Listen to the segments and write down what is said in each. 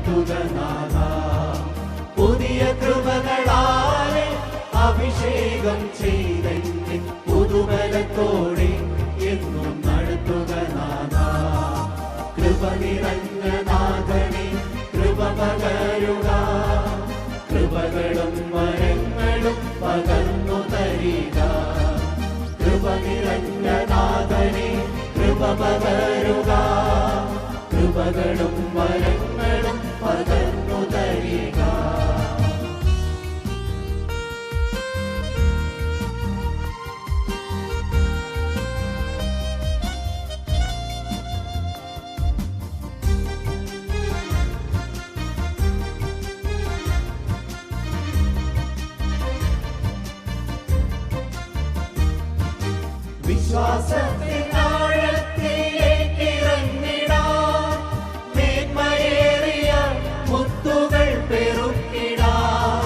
നടത്തുക നാഥ. പുതിയ കൃപകളാലെ അഭിഷേകം ചെയ്തെങ്കിൽ പുതുബലത്തോടെ എന്നും നടത്തുക നാഥ. കൃപ നിറഞ്ഞ നാഥനെ കൃപ പകരുക, കൃപകളും വരങ്ങളും പകർന്നു തരിക. കൃപ നിറഞ്ഞ നാഥനെ കൃപ പകരുക, കൃപകളും വരങ്ങളും പകർന്നു തരിക. വിശ്വാസത്തിനാഴത്തിലേക്കിറങ്ങിടാം, മേന്മയേറിയ മുത്തുകൾ പെറുക്കിടാം.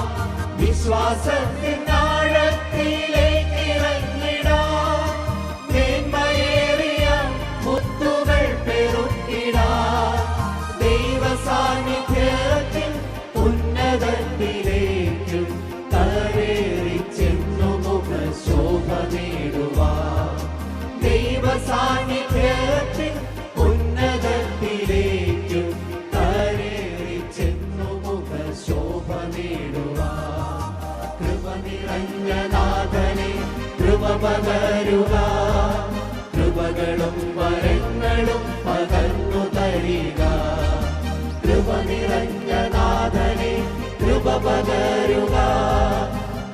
വിശ്വാസത്തിനാഴത്തിലേക്കിറങ്ങിടാം, മേന്മയേറിയ മുത്തുകൾ പെറുക്കിടാം. ദൈവസാന്നിധ്യത്തിൽ ഉന്നതത്തിലേക്കും കരേറി ചെന്നു മുഖശോഭ നേടുവാൻ. ദൈവസാന്നിധ്യത്തിൽ ഉന്നതത്തിലേക്കും കരേറി ചെന്നു മുഖശോഭ നേടുവാൻ. കൃപ നിറഞ്ഞ നാഥനെ കൃപ പകരുക, കൃപകളും വരങ്ങളും പകർന്നു തരിക. കൃപ നിറഞ്ഞ നാഥനെ കൃപ പകരുക,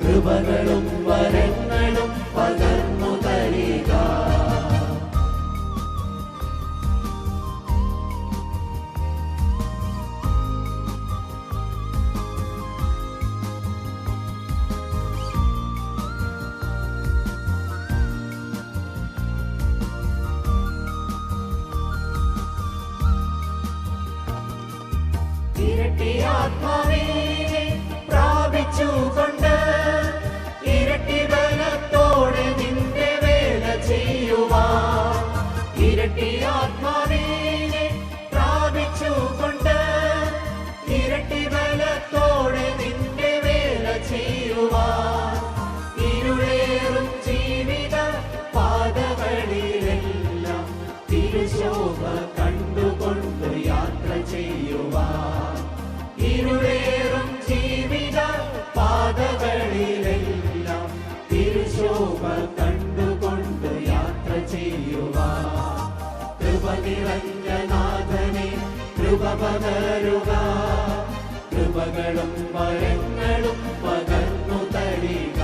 കൃപകളും വരങ്ങളും പകർന്നു തരിക. ഇരട്ടി ആത്മാവിനെ പ്രാപിച്ചുകൊണ്ട് ഇരട്ടി ബലത്തോടെ നിന്റെ വേല ചെയ്യുവാൻ. ഇരട്ടി ആത്മാവിനെ പ്രാപിച്ചുകൊണ്ട് ഇരട്ടി ബലത്തോടെ നിന്റെ വേല ചെയ്യുവാൻ. ഇരുളേറും ജീവിത പാതകളിലെല്ലാം തിരുശോഭ കണ്ടുകൊണ്ട് യാത്ര ചെയ്യുവാൻ. ഇരുളേറും ജീവിത പാതകളിലെല്ലാം തിരുശോഭ കണ്ടുകൊണ്ട് യാത്ര ചെയ്യുവാൻ. കൃപ നിറഞ്ഞ നാഥനെ കൃപ പകരുക, കൃപകളും വരങ്ങളും പകർന്നു തരിക.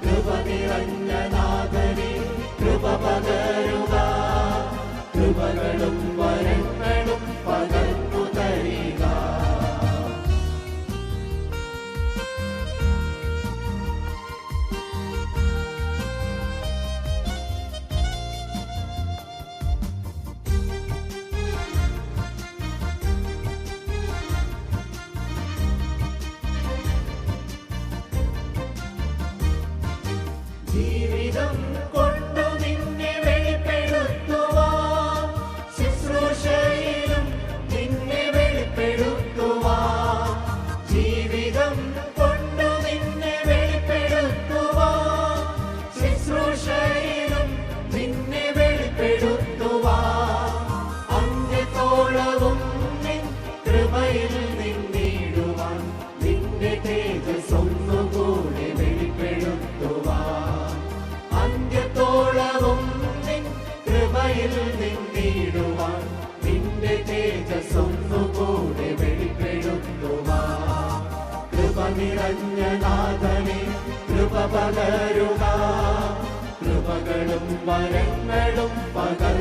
കൃപ നിറഞ്ഞ നാഥനെ കൃപ പകരുക, കൃപകളും വരങ്ങളും പകർന്നു തരിക. ജീവിതം കൊണ്ടു നിന്നെ വെളിപ്പെടുത്തുവാൻ, ശുശ്രൂഷയിലും നിന്നെ വെളിപ്പെടുത്തുവാൻ. ജീവിതം കൊണ്ടു നിന്നെ വെളിപ്പെടുത്തുവാൻ, ശുശ്രൂഷയിലും നിന്നെ വെളിപ്പെടുത്തുവാൻ. അന്ത്യത്തോളവും നിൻ കൃപയിൽ നിന്നിടുവാൻ, നിന്റെ തേജസ് ഒന്നുകൂടെ വെളിപ്പെടുത്തുവാൻ. അന്ത്യത്തോളവും നിൻ കൃപയിൽ നിന്നിടുവാൻ, നിന്റെ തേജസ് ഒന്നുകൂടെ വെളിപ്പെടുത്തുവാൻ. കൃപ നിറഞ്ഞ നാഥനെ കൃപ പകരുക, കൃപകളും വരങ്ങളും പകർ